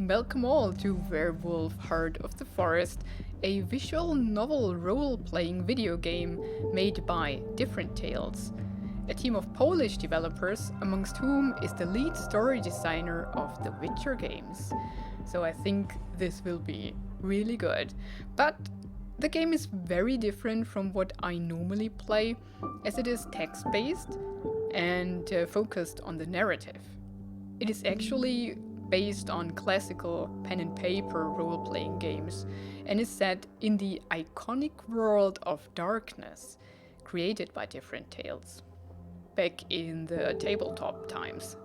Welcome all to Werewolf, Heart of the Forest, a visual novel role-playing video game made by Different Tales, a team of Polish developers, amongst whom is the lead story designer of the Witcher games. So I think this will be really good. But the game is very different from what I normally play, as it is text-based and focused on the narrative. It is actually based on classical pen and paper role-playing games and is set in the iconic world of darkness created by Different Tales back in the tabletop times.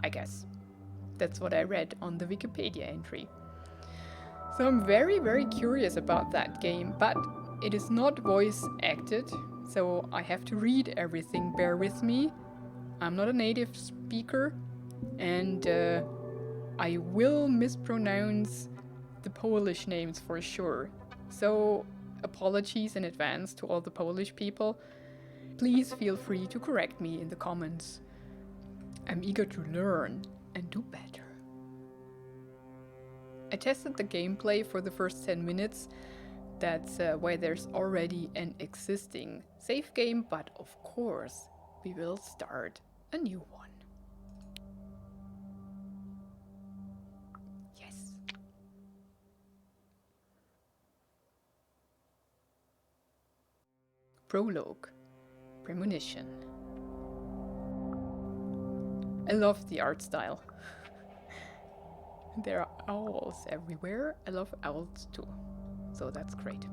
I guess. That's what I read on the Wikipedia entry. So I'm very curious about that game, but it is not voice acted, so I have to read everything, bear with me. I'm not a native speaker, and I will mispronounce the Polish names for sure. So apologies in advance to all the Polish people. Please feel free to correct me in the comments. I'm eager to learn and do better. I tested the gameplay for the first 10 minutes. That's why there's already an existing save game, but of course we will start a new one. Prologue. Premonition. I love the art style. There are owls everywhere. I love owls too, so that's great.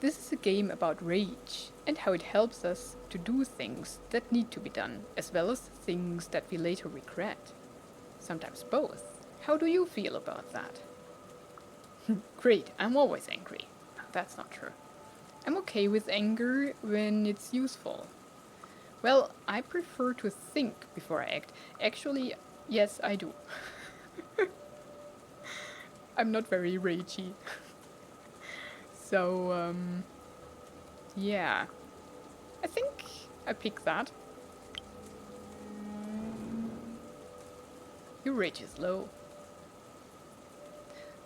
This is a game about rage and how it helps us to do things that need to be done, as well as things that we later regret. Sometimes both. How do you feel about that? Great, I'm always angry. That's not true. I'm okay with anger when it's useful. Well, I prefer to think before I act. Actually, yes, I do. I'm not very ragey. So, yeah. I think I pick that. Your rage is low.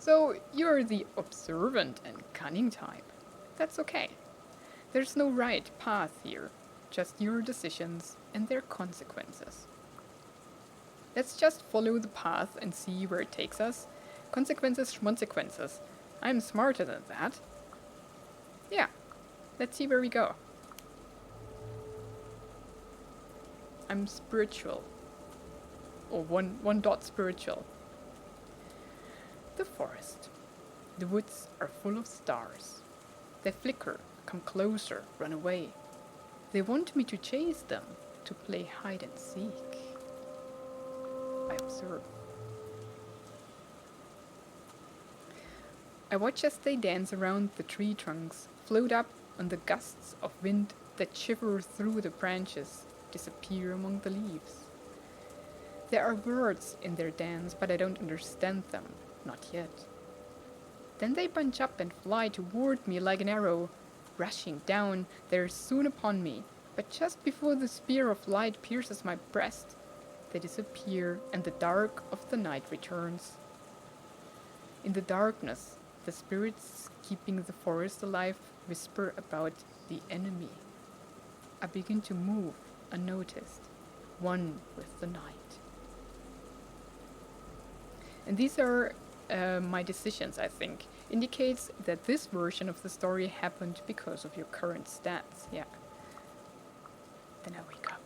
So, you're the observant and cunning type. That's okay. There's no right path here, just your decisions and their consequences. Let's just follow the path and see where it takes us. Consequences, schmonsequences. I'm smarter than that. Yeah, let's see where we go. I'm spiritual. Or one dot spiritual. The forest. The woods are full of stars. They flicker, come closer, run away. They want me to chase them, to play hide and seek. I observe. I watch as they dance around the tree trunks, float up on the gusts of wind that shiver through the branches, disappear among the leaves. There are words in their dance, but I don't understand them. Not yet. Then they bunch up and fly toward me like an arrow. Rushing down, they're soon upon me. But just before the spear of light pierces my breast, they disappear and the dark of the night returns. In the darkness, the spirits keeping the forest alive whisper about the enemy. I begin to move unnoticed, one with the night. And these are my decisions, I think. Indicates that this version of the story happened because of your current stats, yeah. Then I wake up.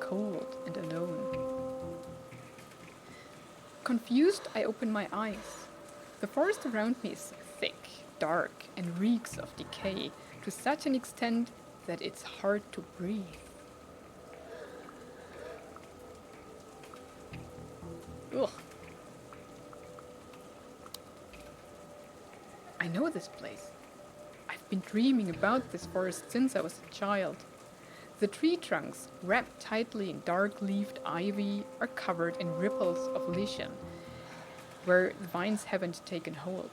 Cold and alone. Confused, I open my eyes. The forest around me is thick, dark, and reeks of decay to such an extent that it's hard to breathe. Ugh. I know this place. I've been dreaming about this forest since I was a child. The tree trunks, wrapped tightly in dark-leaved ivy, are covered in ripples of lichen, where the vines haven't taken hold.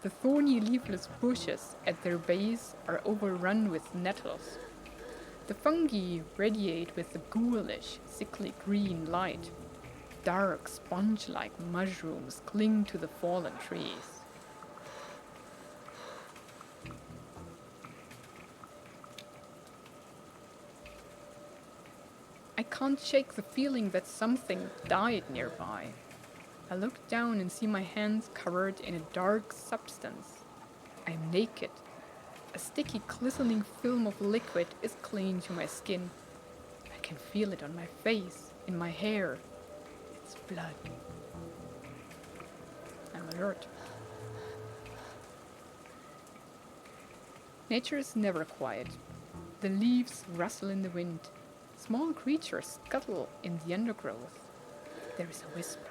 The thorny leafless bushes at their base are overrun with nettles. The fungi radiate with a ghoulish, sickly green light. Dark, sponge-like mushrooms cling to the fallen trees. I can't shake the feeling that something died nearby. I look down and see my hands covered in a dark substance. I am naked. A sticky, glistening film of liquid is clinging to my skin. I can feel it on my face, in my hair. It's blood. I'm alert. Nature is never quiet. The leaves rustle in the wind. Small creatures scuttle in the undergrowth. There is a whisper.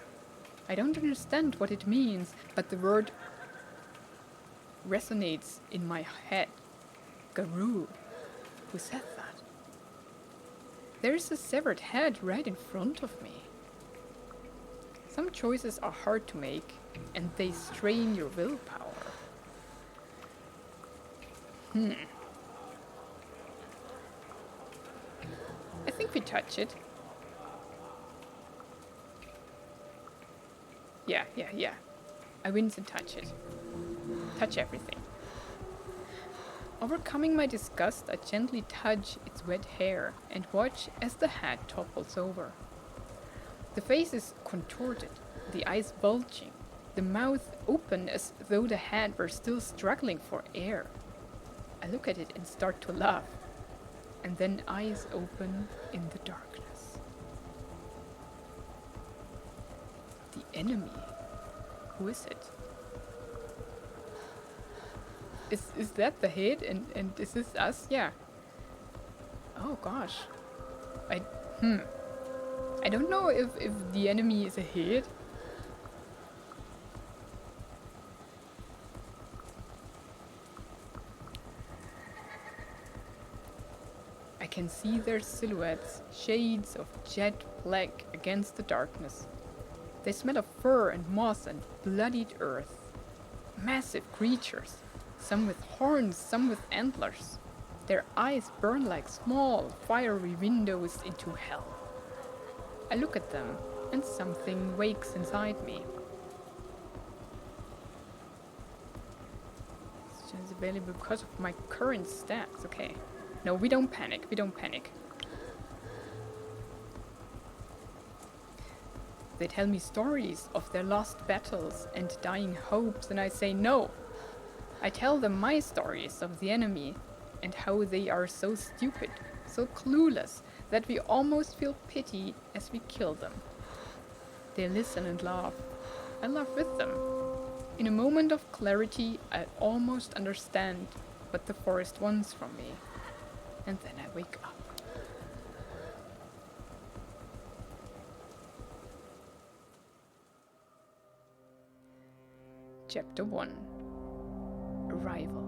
I don't understand what it means, but the word resonates in my head. Garou. Who said that? There is a severed head right in front of me. Some choices are hard to make, and they strain your willpower. I think we touch it. Yeah. I wince and touch it. Touch everything. Overcoming my disgust, I gently touch its wet hair and watch as the head topples over. The face is contorted, the eyes bulging, the mouth open as though the head were still struggling for air. I look at it and start to laugh, and then eyes open in the darkness. The enemy. Who is it? Is that the head? And is this us? Yeah. Oh gosh. I don't know if the enemy is a head. I can see their silhouettes, shades of jet black against the darkness. They smell of fur and moss and bloodied earth. Massive creatures, some with horns, some with antlers. Their eyes burn like small, fiery windows into hell. I look at them, and something wakes inside me. It's just available because of my current stats. Okay. No, we don't panic. They tell me stories of their lost battles and dying hopes, and I say no. I tell them my stories of the enemy and how they are so stupid, so clueless, that we almost feel pity as we kill them. They listen and laugh. I laugh with them. In a moment of clarity, I almost understand what the forest wants from me. And then I wake up. Chapter 1. Arrival.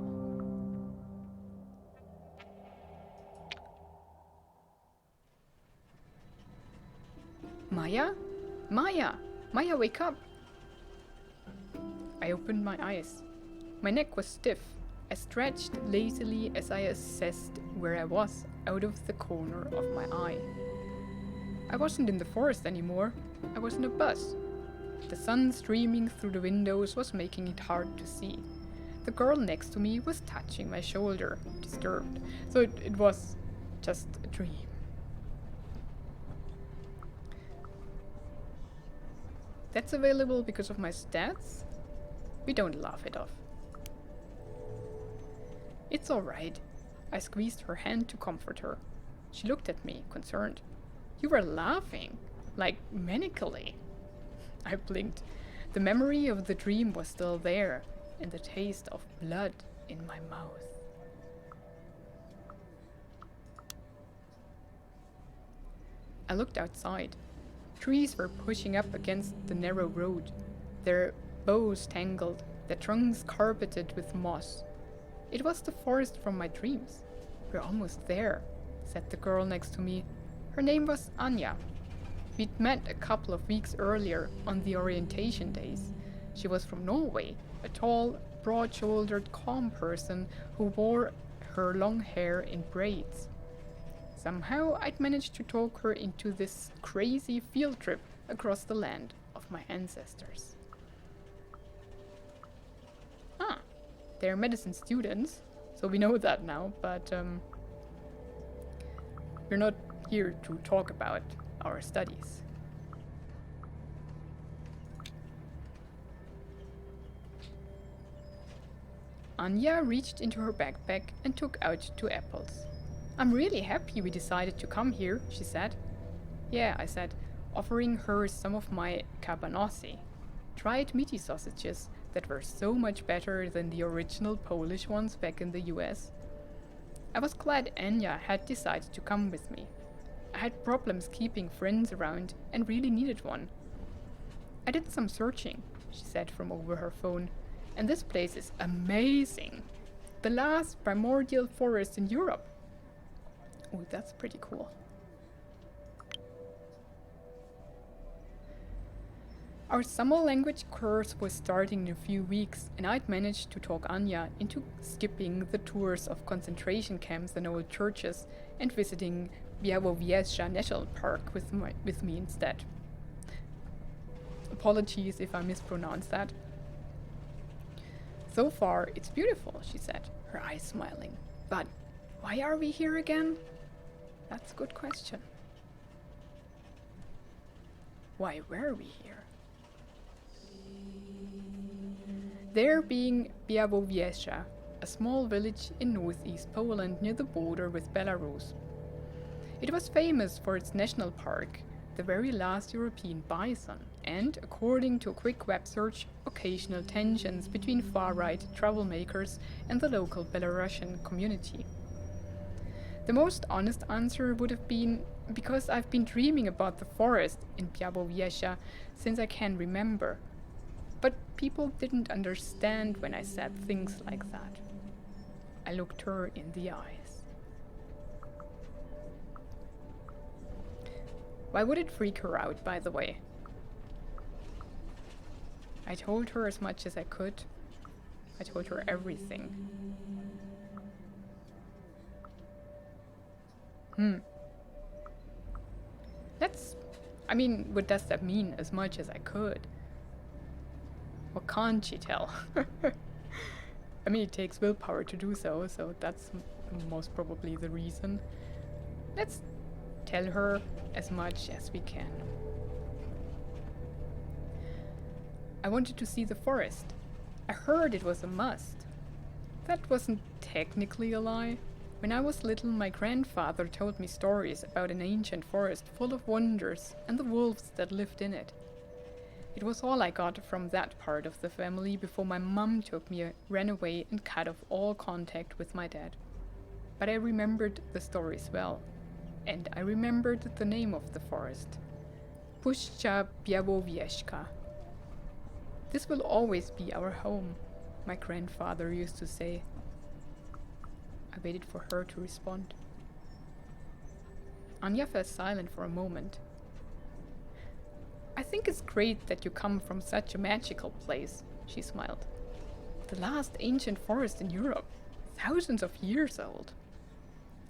Maia? Maia, wake up! I opened my eyes. My neck was stiff. I stretched lazily as I assessed where I was out of the corner of my eye. I wasn't in the forest anymore. I was in a bus. The sun streaming through the windows was making it hard to see. The girl next to me was touching my shoulder, disturbed, so it was just a dream. That's available because of my stats? We don't laugh it off. It's alright. I squeezed her hand to comfort her. She looked at me, concerned. You were laughing, like manically. I blinked. The memory of the dream was still there, and the taste of blood in my mouth. I looked outside. Trees were pushing up against the narrow road, their boughs tangled, their trunks carpeted with moss. It was the forest from my dreams. We're almost there, said the girl next to me. Her name was Anya. We'd met a couple of weeks earlier on the orientation days. She was from Norway, a tall, broad-shouldered, calm person who wore her long hair in braids. Somehow I'd managed to talk her into this crazy field trip across the land of my ancestors. Ah, they're medicine students, so we know that now, but we're not here to talk about our studies. Anya reached into her backpack and took out 2 apples. I'm really happy we decided to come here, she said. Yeah, I said, offering her some of my cabanossi, dried meaty sausages that were so much better than the original Polish ones back in the US. I was glad Anya had decided to come with me. I had problems keeping friends around and really needed one. I did some searching, she said from over her phone, and this place is amazing. The last primordial forest in Europe. Oh, that's pretty cool. Our summer language course was starting in a few weeks, and I'd managed to talk Anya into skipping the tours of concentration camps and old churches and visiting Białowieża National Park with me instead. Apologies if I mispronounced that. So far, it's beautiful, she said, her eyes smiling. But why are we here again? That's a good question. Why were we here? There being Białowieża, a small village in northeast Poland near the border with Belarus. It was famous for its national park, the very last European bison, and, according to a quick web search, occasional tensions between far-right troublemakers and the local Belarusian community. The most honest answer would have been because I've been dreaming about the forest in Białowieża since I can remember. But people didn't understand when I said things like that. I looked her in the eyes. Why would it freak her out, by the way? I told her as much as I could. I told her everything. What does that mean, as much as I could? What can't she tell? It takes willpower to do so, so that's most probably the reason. Let's tell her as much as we can. I wanted to see the forest. I heard it was a must. That wasn't technically a lie. When I was little, my grandfather told me stories about an ancient forest full of wonders and the wolves that lived in it. It was all I got from that part of the family before my mum took me, ran away, and cut off all contact with my dad. But I remembered the stories well, and I remembered the name of the forest. Puszcza Białowieża. This will always be our home, my grandfather used to say. I waited for her to respond. Anya fell silent for a moment. I think it's great that you come from such a magical place, she smiled. The last ancient forest in Europe, thousands of years old.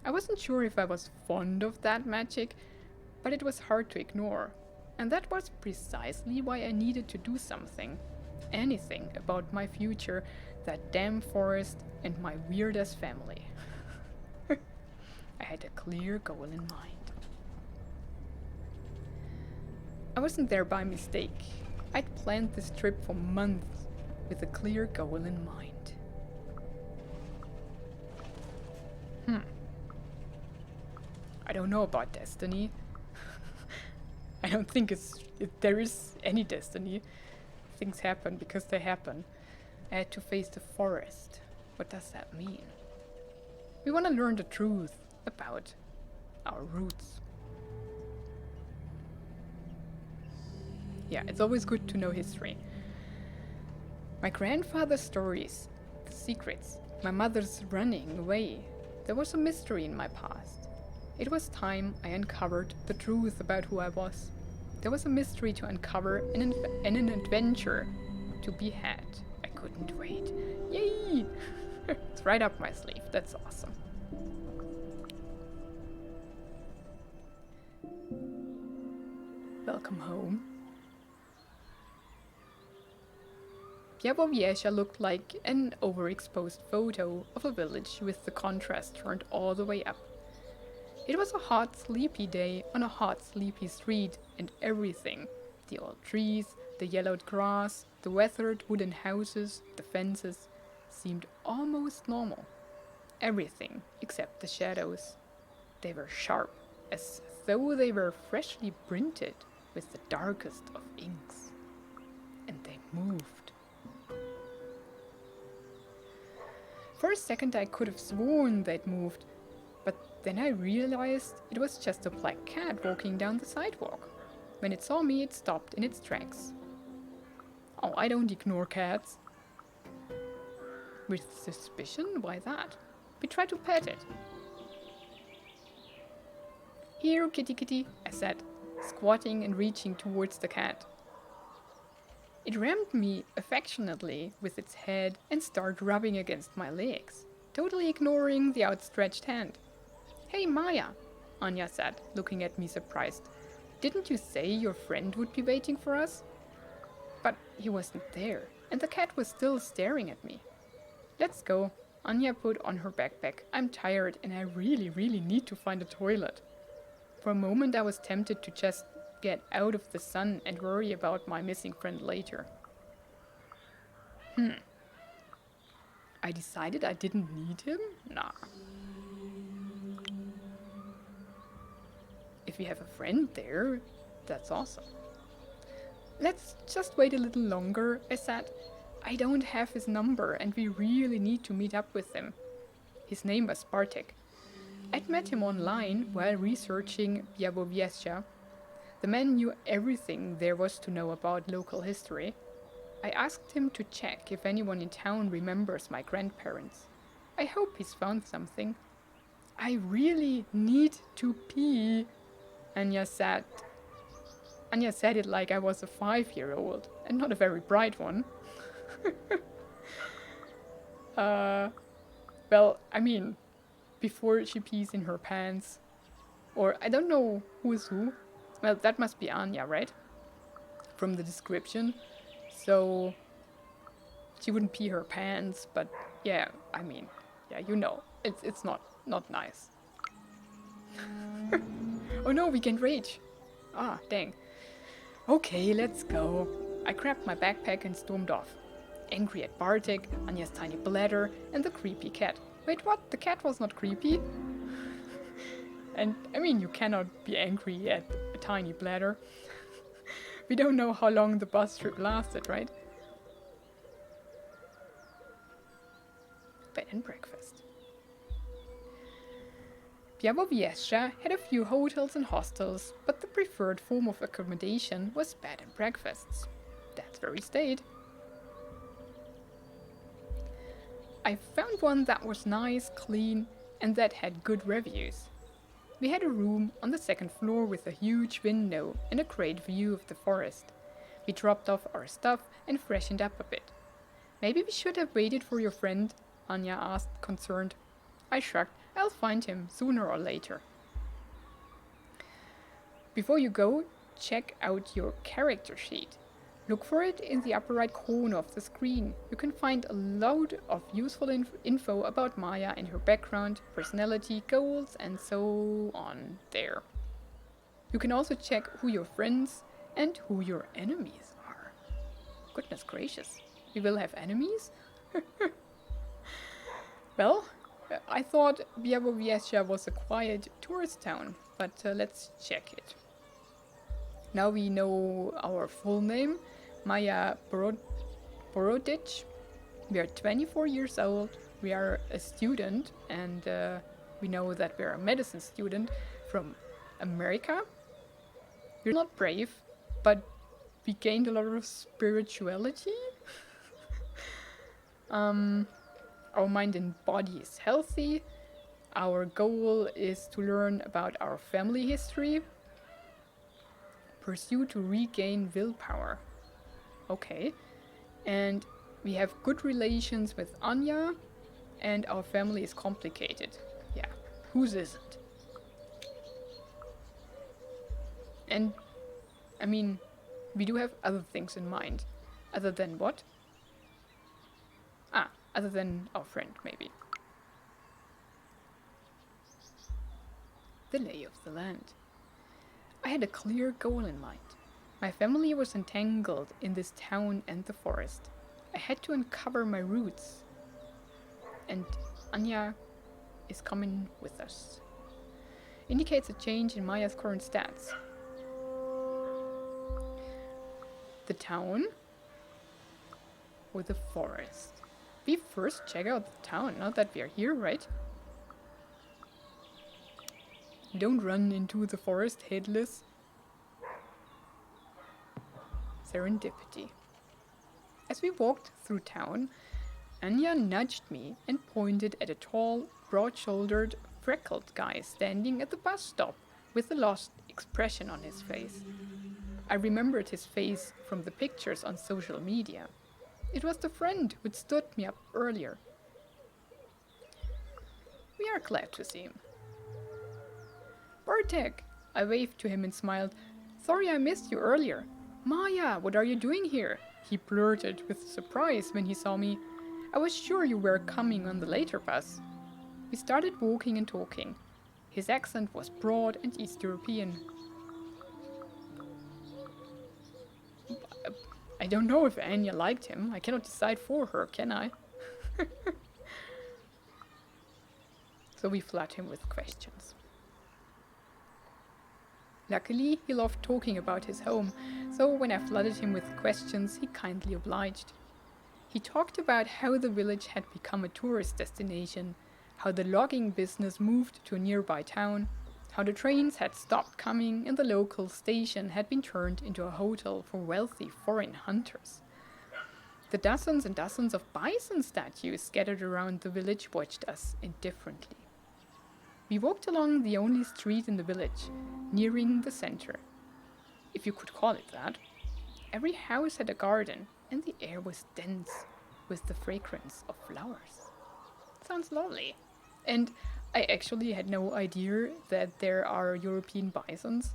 I wasn't sure if I was fond of that magic, but it was hard to ignore. And that was precisely why I needed to do something. Anything about my future, that damn forest, and my weird-ass family. I had a clear goal in mind. I wasn't there by mistake. I'd planned this trip for months with a clear goal in mind. I don't know about destiny. I don't think there is any destiny. Things happen because they happen. I had to face the forest. What does that mean? We want to learn the truth about our roots. Yeah, it's always good to know history. My grandfather's stories, the secrets, my mother's running away. There was a mystery in my past. It was time I uncovered the truth about who I was. There was a mystery to uncover and an adventure to be had. I couldn't wait. Yay! It's right up my sleeve. That's awesome. Welcome home. Białowieża looked like an overexposed photo of a village with the contrast turned all the way up. It was a hot, sleepy day on a hot, sleepy street, and everything, the old trees, the yellowed grass, the weathered wooden houses, the fences, seemed almost normal. Everything except the shadows. They were sharp, as though they were freshly printed with the darkest of inks. And they moved. For a second I could have sworn they'd moved, but then I realized it was just a black cat walking down the sidewalk. When it saw me, it stopped in its tracks. Oh, I don't ignore cats. With suspicion? Why that? We tried to pet it. Here, kitty kitty, I said, squatting and reaching towards the cat. It rammed me affectionately with its head and started rubbing against my legs, totally ignoring the outstretched hand. Hey Maia, Anya said, looking at me surprised. Didn't you say your friend would be waiting for us? But he wasn't there, and the cat was still staring at me. Let's go. Anya put on her backpack. I'm tired and I really need to find a toilet. For a moment I was tempted to just get out of the sun and worry about my missing friend later. I decided I didn't need him? Nah. If we have a friend there, that's awesome. Let's just wait a little longer, I said. I don't have his number and we really need to meet up with him. His name was Bartek. I'd met him online while researching Białowieża. The man knew everything there was to know about local history. I asked him to check if anyone in town remembers my grandparents. I hope he's found something. I really need to pee, Anya said. Anya said it like I was a 5-year-old, and not a very bright one. Well, I mean, before she pees in her pants. Or I don't know who is who. Well, that must be Anya, right? From the description. So she wouldn't pee her pants, but yeah, I mean, yeah, you know, it's not nice. Oh no, we can rage. Ah, dang. Okay, let's go. I grabbed my backpack and stormed off. Angry at Bartek, Anya's tiny bladder, and the creepy cat. Wait, what? The cat was not creepy? And, I mean, you cannot be angry at a tiny bladder. We don't know how long the bus trip lasted, right? Bed and breakfast. Białowieża had a few hotels and hostels, but the preferred form of accommodation was bed and breakfasts. That's where we stayed. I found one that was nice, clean, and that had good reviews. We had a room on the second floor with a huge window and a great view of the forest. We dropped off our stuff and freshened up a bit. Maybe we should have waited for your friend, Anya asked, concerned. I shrugged. I'll find him sooner or later. Before you go, check out your character sheet. Look for it in the upper right corner of the screen. You can find a load of useful info about Maia and her background, personality, goals, and so on there. You can also check who your friends and who your enemies are. Goodness gracious, we will have enemies? Well, I thought Białowieża was a quiet tourist town, but let's check it. Now we know our full name, Maia Boroditch. We are 24 years old, we are a student, and we know that we're a medicine student from America. We're not brave, but we gained a lot of spirituality. Our mind and body is healthy. Our goal is to learn about our family history. Pursue to regain willpower. Okay. And we have good relations with Anya, and our family is complicated. Yeah, whose isn't? And, I mean, we do have other things in mind. Other than what? Other than our friend, maybe. The lay of the land. I had a clear goal in mind. My family was entangled in this town and the forest. I had to uncover my roots. And Anya is coming with us. Indicates a change in Maya's current stats. The town or the forest? We first check out the town, now that we are here, right? Don't run into the forest headless. Serendipity. As we walked through town, Anya nudged me and pointed at a tall, broad-shouldered, freckled guy standing at the bus stop with a lost expression on his face. I remembered his face from the pictures on social media. It was the friend who'd stood me up earlier. We are glad to see him. Bartek! I waved to him and smiled. Sorry I missed you earlier. Maia, what are you doing here? He blurted with surprise when he saw me. I was sure you were coming on the later bus. We started walking and talking. His accent was broad and East European. I don't know if Anya liked him. I cannot decide for her, can I? So we flood him with questions. Luckily, he loved talking about his home, so when I flooded him with questions, he kindly obliged. He talked about how the village had become a tourist destination, how the logging business moved to a nearby town, how the trains had stopped coming and the local station had been turned into a hotel for wealthy foreign hunters. The dozens and dozens of bison statues scattered around the village watched us indifferently. We walked along the only street in the village, nearing the center, if you could call it that. Every house had a garden, and the air was dense with the fragrance of flowers. Sounds lovely. And I actually had no idea that there are European bisons,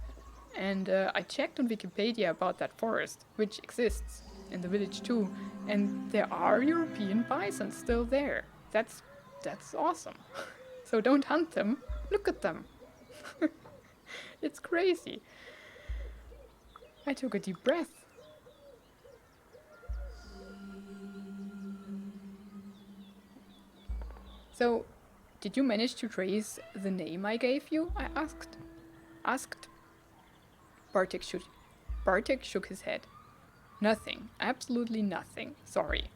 and I checked on Wikipedia about that forest, which exists in the village too, and there are European bisons still there. That's awesome. So don't hunt them, look at them. It's crazy. I took a deep breath. So, did you manage to trace the name I gave you? I asked. Bartek shook his head. Nothing, absolutely nothing, sorry.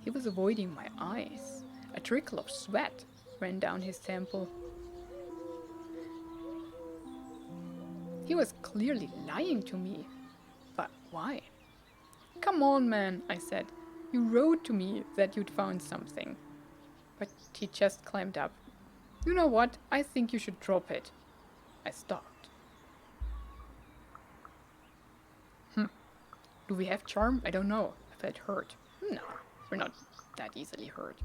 He was avoiding my eyes. A trickle of sweat ran down his temple. He was clearly lying to me. But why? Come on, man, I said. You wrote to me that you'd found something. But he just climbed up. You know what? I think you should drop it. I stopped. Do we have charm? I don't know. I felt hurt. No, we're not that easily hurt.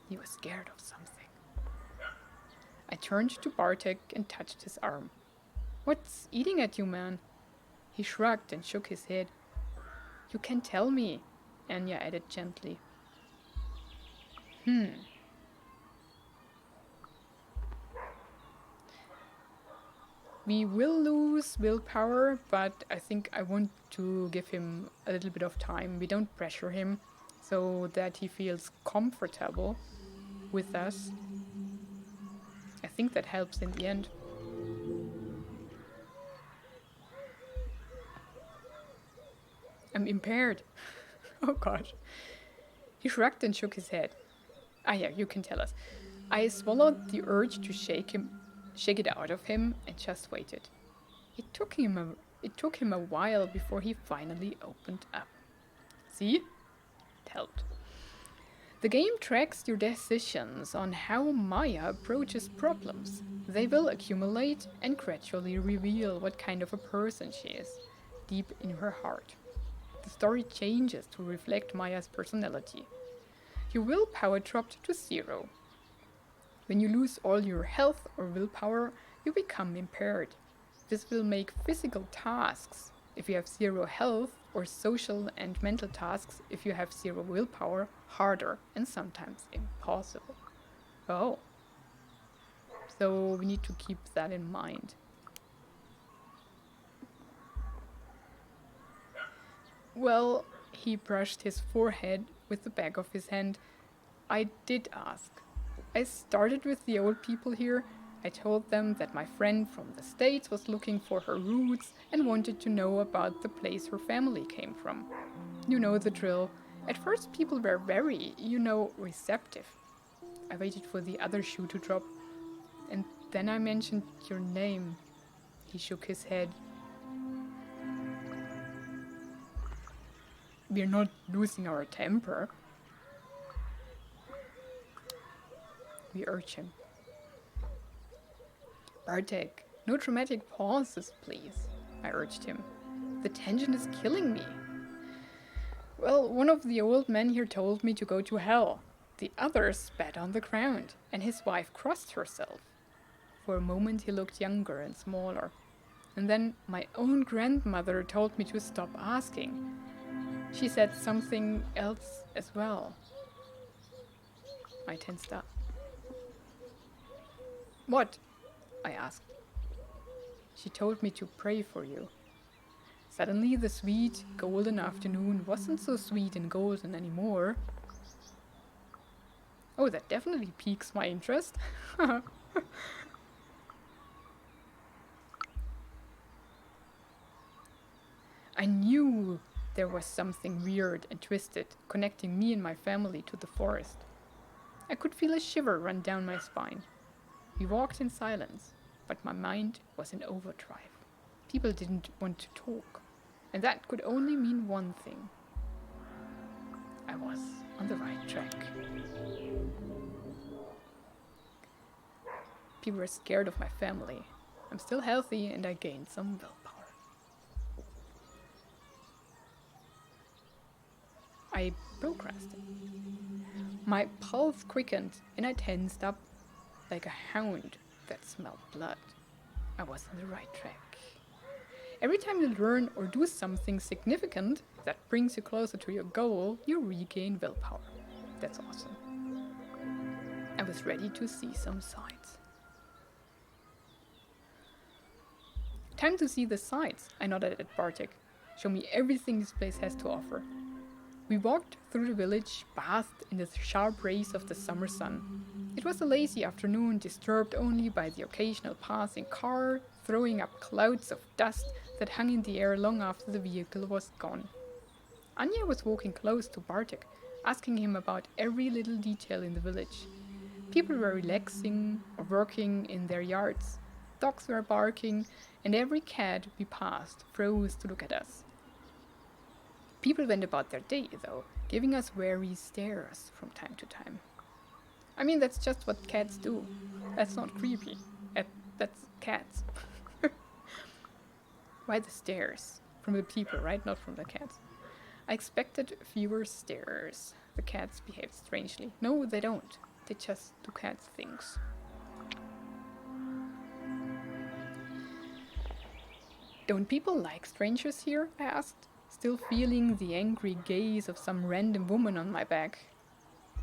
He was scared of something. I turned to Bartek and touched his arm. What's eating at you, man? He shrugged and shook his head. You can tell me, Anya added gently. We will lose willpower, but I think I want to give him a little bit of time. We don't pressure him so that he feels comfortable with us. I think that helps in the end. I'm impaired. Oh gosh. He shrugged and shook his head. Yeah, you can tell us. I swallowed the urge to shake it out of him and just waited. It took him a while before he finally opened up. See? It helped. The game tracks your decisions on how Maia approaches problems. They will accumulate and gradually reveal what kind of a person she is, deep in her heart. the story changes to reflect Maia's personality. Your willpower dropped to 0. When you lose all your health or willpower, you become impaired. This will make physical tasks, if you have 0 health, or social and mental tasks, if you have 0 willpower, harder and sometimes impossible. Oh. So we need to keep that in mind. Well, he brushed his forehead with the back of his hand. I did ask. I started with the old people here. I told them that my friend from the States was looking for her roots and wanted to know about the place her family came from. You know the drill. At first people were very, receptive. I waited for the other shoe to drop. And then I mentioned your name. He shook his head. We're not losing our temper. We urge him. Bartek, no dramatic pauses, please, I urged him. The tension is killing me. Well, one of the old men here told me to go to hell. The other spat on the ground, and his wife crossed herself. For a moment he looked younger and smaller. And then my own grandmother told me to stop asking. She said something else as well. I tensed up. What? I asked. She told me to pray for you. Suddenly the sweet, golden afternoon wasn't so sweet and golden anymore. Oh, that definitely piques my interest. I knew there was something weird and twisted connecting me and my family to the forest. I could feel a shiver run down my spine. We walked in silence, but my mind was in overdrive. People didn't want to talk, and that could only mean one thing. I was on the right track. People were scared of my family. I'm still healthy and I gained some willpower. I procrastinated. My pulse quickened and I tensed up like a hound that smelled blood. I was on the right track. Every time you learn or do something significant that brings you closer to your goal, you regain willpower. That's awesome. I was ready to see some signs. Time to see the sights, I nodded at Bartek. Show me everything this place has to offer. We walked through the village, bathed in the sharp rays of the summer sun. It was a lazy afternoon, disturbed only by the occasional passing car, throwing up clouds of dust that hung in the air long after the vehicle was gone. Anya was walking close to Bartek, asking him about every little detail in the village. People were relaxing or working in their yards. Dogs were barking, and every cat we passed froze to look at us. People went about their day, though, giving us wary stares from time to time. I mean, that's just what cats do. That's not creepy. That's cats. Why the stares? From the people, right? Not from the cats. I expected fewer stares. The cats behaved strangely. No, they don't. They just do cat things. Don't people like strangers here? I asked, still feeling the angry gaze of some random woman on my back.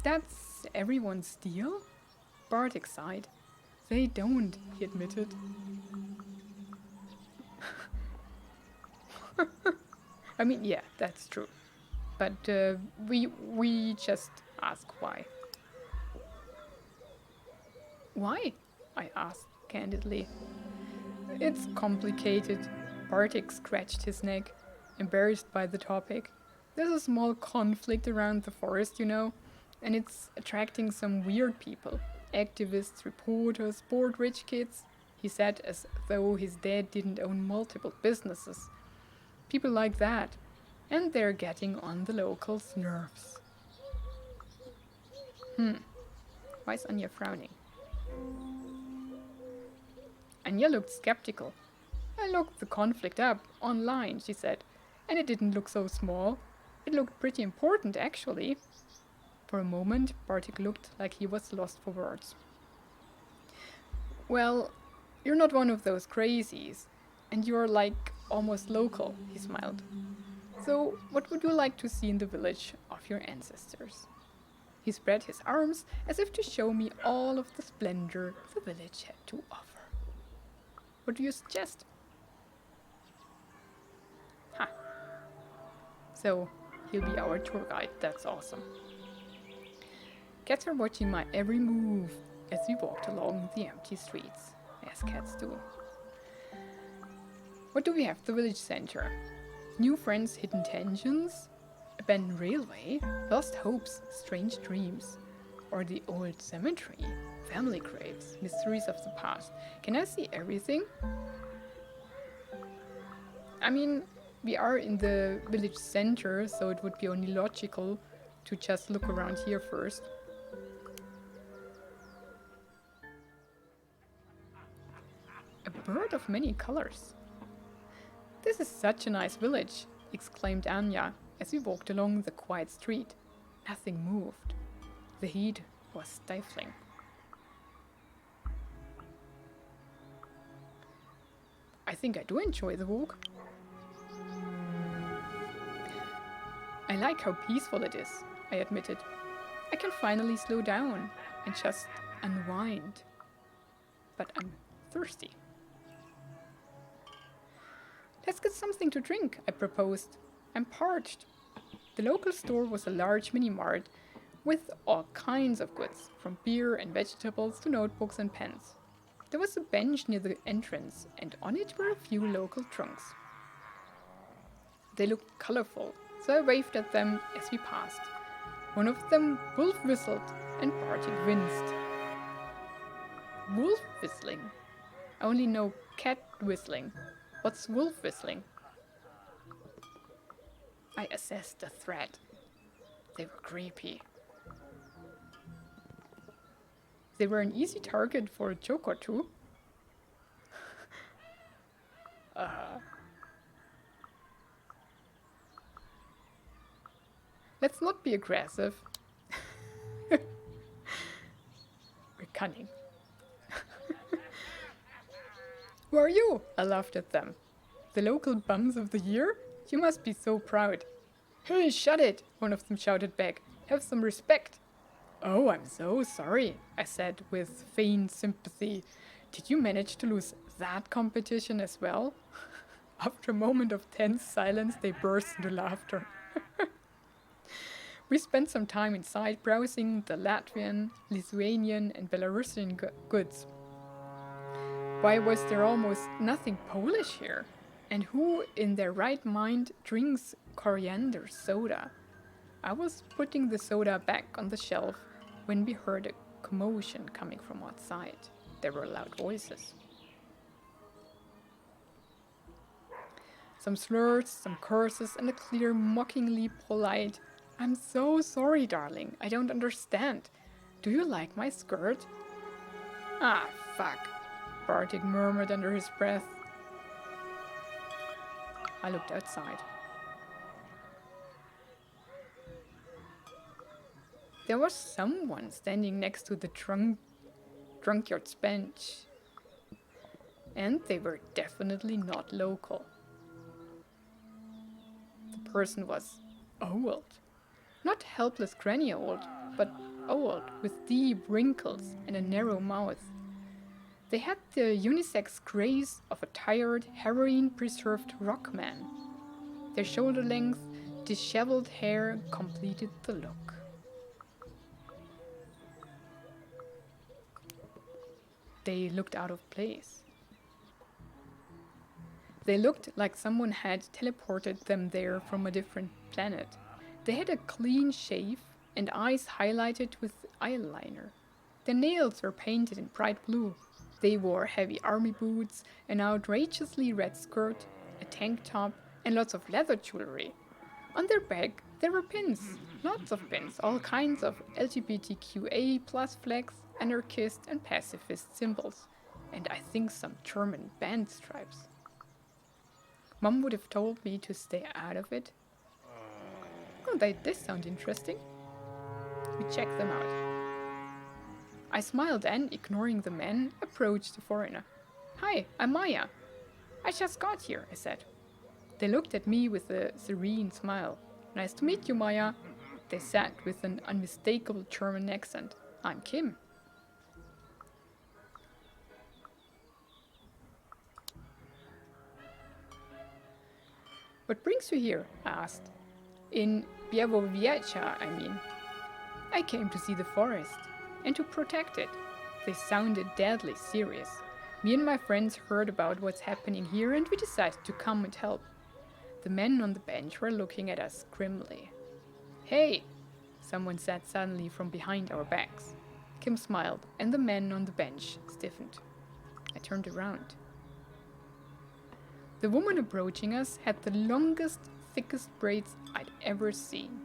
That's everyone's deal? Bartek sighed. They don't, he admitted. I mean, yeah, that's true. But we just ask why. Why? I asked candidly. It's complicated. Bartek scratched his neck, embarrassed by the topic. There's a small conflict around the forest, and it's attracting some weird people. Activists, reporters, bored rich kids, he said as though his dad didn't own multiple businesses. People like that, and they're getting on the locals' nerves. Why is Anya frowning? Anya looked skeptical. I looked the conflict up online, she said. And it didn't look so small. It looked pretty important, actually. For a moment, Bartik looked like he was lost for words. Well, you're not one of those crazies, and you're like almost local, he smiled. So, what would you like to see in the village of your ancestors? He spread his arms as if to show me all of the splendor the village had to offer. What do you suggest? Ha! So, he'll be our tour guide, that's awesome. Cats are watching my every move as we walked along the empty streets, as cats do. What do we have at the village center? New friends, hidden tensions? Abandoned railway? Lost hopes, strange dreams? Or the old cemetery? Family graves, mysteries of the past. Can I see everything? I mean, we are in the village center, so it would be only logical to just look around here first. A bird of many colors. This is such a nice village, exclaimed Anya as we walked along the quiet street. Nothing moved. The heat was stifling. I think I do enjoy the walk. I like how peaceful it is, I admitted. I can finally slow down and just unwind. But I'm thirsty. Let's get something to drink, I proposed. I'm parched. The local store was a large mini-mart with all kinds of goods, from beer and vegetables to notebooks and pens. There was a bench near the entrance, and on it were a few local trunks. They looked colorful, so I waved at them as we passed. One of them wolf whistled, and Bartik winced. Wolf whistling? I only know cat whistling. What's wolf whistling? I assessed the threat. They were creepy. They were an easy target for a joke or two. Let's not be aggressive. We're cunning. Who are you? I laughed at them. The local bums of the year? You must be so proud. Hey, shut it! One of them shouted back. Have some respect. Oh, I'm so sorry, I said with feigned sympathy. Did you manage to lose that competition as well? After a moment of tense silence, they burst into laughter. We spent some time inside browsing the Latvian, Lithuanian, and Belarusian goods. Why was there almost nothing Polish here? And who in their right mind drinks coriander soda? I was putting the soda back on the shelf when we heard a commotion coming from outside. There were loud voices. Some slurs, some curses, and a clear, mockingly polite, "I'm so sorry, darling, I don't understand. Do you like my skirt?" Ah, fuck, Bartik murmured under his breath. I looked outside. There was someone standing next to the drunkard's bench. And they were definitely not local. The person was old. Not helpless granny old, but old, with deep wrinkles and a narrow mouth. They had the unisex grace of a tired, heroin-preserved rock man. Their shoulder-length, disheveled hair completed the look. They looked out of place. They looked like someone had teleported them there from a different planet. They had a clean shave and eyes highlighted with eyeliner. Their nails were painted in bright blue. They wore heavy army boots, an outrageously red skirt, a tank top, and lots of leather jewelry. On their back, there were pins, lots of pins, all kinds of LGBTQA+ flags, anarchist and pacifist symbols, and I think some German band stripes. Mom would have told me to stay out of it. Oh, they sound interesting. We checked them out. I smiled and, ignoring the men, approached the foreigner. Hi, I'm Maya. I just got here, I said. They looked at me with a serene smile. Nice to meet you, Maya, they said with an unmistakable German accent. I'm Kim. What brings you here? I asked. In Białowieża, I mean. I came to see the forest and to protect it. They sounded deadly serious. Me and my friends heard about what's happening here and we decided to come and help. The men on the bench were looking at us grimly. Hey, someone said suddenly from behind our backs. Kim smiled and the men on the bench stiffened. I turned around. The woman approaching us had the longest, thickest braids I'd ever seen,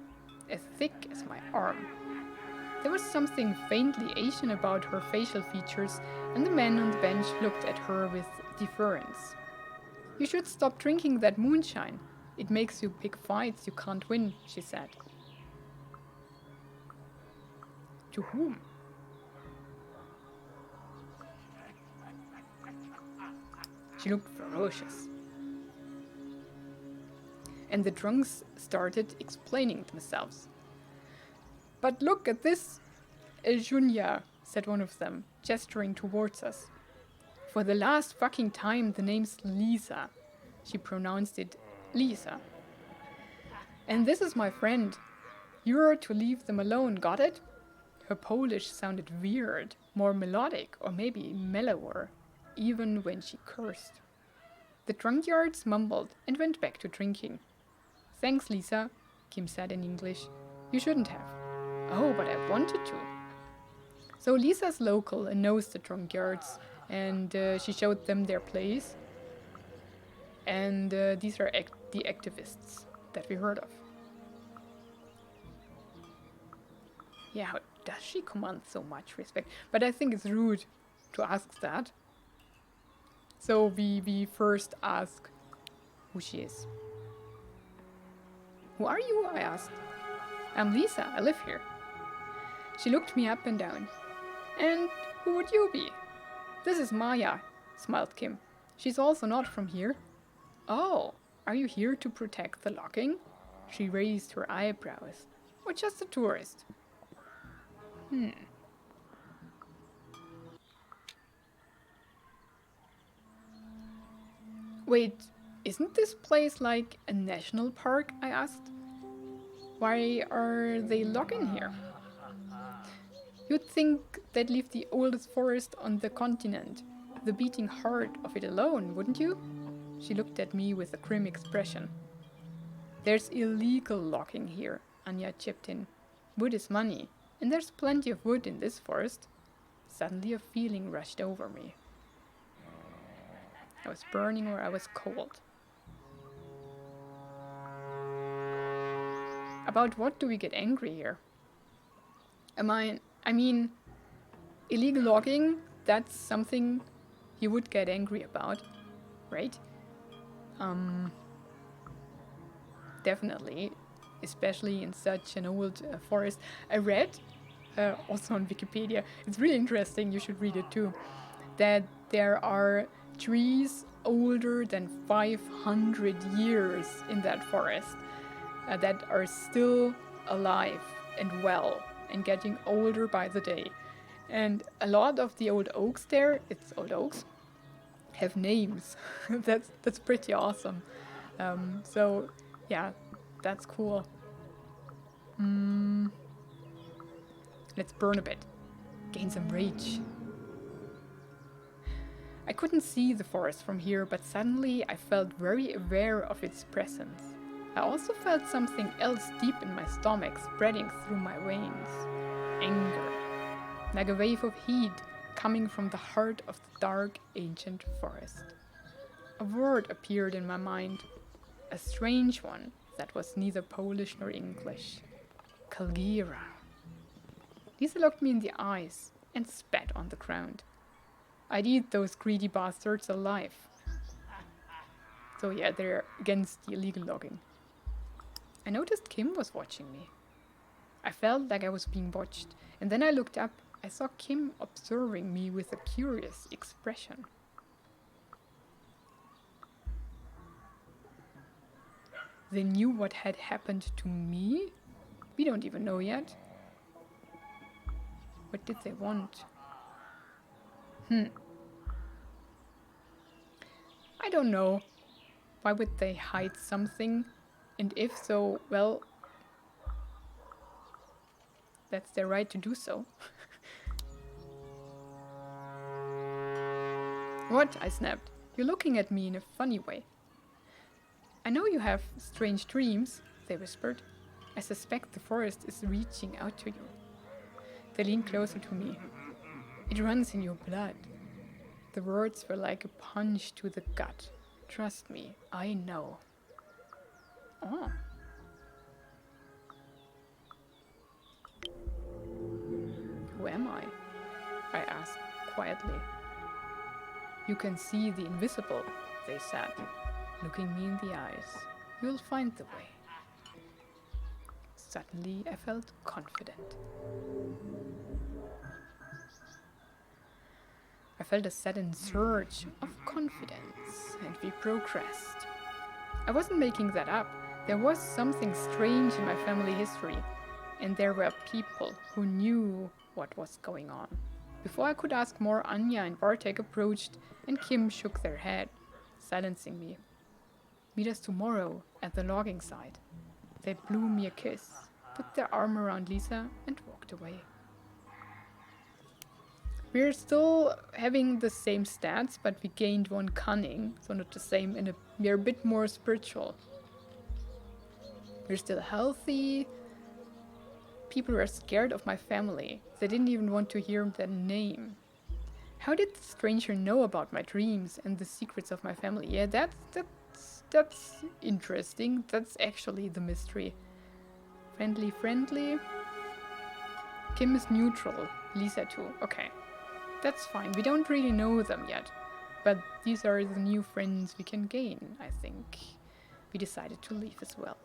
as thick as my arm. There was something faintly Asian about her facial features, and the men on the bench looked at her with deference. You should stop drinking that moonshine. It makes you pick fights you can't win, she said. To whom? She looked ferocious. And the drunks started explaining themselves. But look at this, Junya, said one of them, gesturing towards us. For the last fucking time, the name's Lisa. She pronounced it Lisa. And this is my friend. You're to leave them alone, got it? Her Polish sounded weird, more melodic, or maybe mellower, even when she cursed. The drunkards mumbled and went back to drinking. Thanks, Lisa, Kim said in English. You shouldn't have. Oh, but I wanted to. So Lisa's local and knows the drunkards, and she showed them their place. And these are the activists that we heard of. Yeah, how does she command so much respect? But I think it's rude to ask that. So we first ask who she is. Who are you? I asked. I'm Lisa, I live here. She looked me up and down. And who would you be? This is Maya, smiled Kim. She's also not from here. Oh, are you here to protect the logging? She raised her eyebrows. Or just a tourist? Wait, isn't this place like a national park? I asked. Why are they logging here? You'd think they'd leave the oldest forest on the continent, the beating heart of it alone, wouldn't you? She looked at me with a grim expression. There's illegal logging here, Anya chipped in. Wood is money, and there's plenty of wood in this forest. Suddenly a feeling rushed over me. I was burning or I was cold. About what do we get angry here? I mean, illegal logging, that's something you would get angry about, right? Definitely, especially in such an old forest. I read, also on Wikipedia, it's really interesting, you should read it too, that there are trees older than 500 years in that forest that are still alive and well and getting older by the day. And a lot of the old oaks there, it's old oaks, have names. that's pretty awesome. So yeah, that's cool. Let's burn a bit. Gain some rage. I couldn't see the forest from here, but suddenly I felt very aware of its presence. I also felt something else deep in my stomach spreading through my veins. Anger. Like a wave of heat coming from the heart of the dark, ancient forest. A word appeared in my mind. A strange one that was neither Polish nor English. Kalgira. Lisa looked me in the eyes and spat on the ground. I'd eat those greedy bastards alive. So yeah, they're against the illegal logging. I noticed Kim was watching me. I felt like I was being watched, and then I looked up. I saw Kim observing me with a curious expression. They knew what had happened to me? We don't even know yet. What did they want? I don't know. Why would they hide something? And if so, well, that's their right to do so. What? I snapped. You're looking at me in a funny way. I know you have strange dreams, they whispered. I suspect the forest is reaching out to you. They leaned closer to me. It runs in your blood. The words were like a punch to the gut. Trust me, I know. Oh. Who am I? I asked quietly. You can see the invisible, they said, looking me in the eyes. You'll find the way. Suddenly I felt confident. I felt a sudden surge of confidence, and we progressed. I wasn't making that up. There was something strange in my family history, and there were people who knew what was going on. Before I could ask more, Anya and Bartek approached, and Kim shook their head, silencing me. Meet us tomorrow at the logging site. They blew me a kiss, put their arm around Lisa, and walked away. We're still having the same stats, but we gained 1 cunning, so not the same, and we're a bit more spiritual. We're still healthy. People were scared of my family. They didn't even want to hear their name. How did the stranger know about my dreams and the secrets of my family? Yeah, that's interesting. That's actually the mystery. Friendly. Kim is neutral. Lisa too. Okay. That's fine. We don't really know them yet. But these are the new friends we can gain, I think. We decided to leave as well.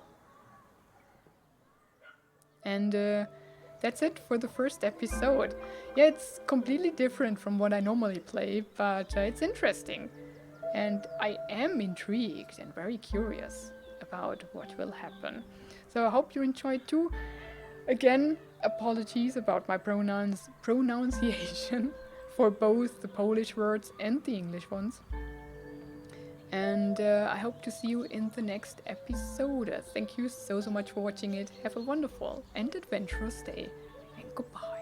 And that's it for the first episode. Yeah, it's completely different from what I normally play, but it's interesting. And I am intrigued and very curious about what will happen. So I hope you enjoyed too. Again, apologies about my pronunciation for both the Polish words and the English ones. And I hope to see you in the next episode. Thank you so much for watching it. Have a wonderful and adventurous day. And goodbye.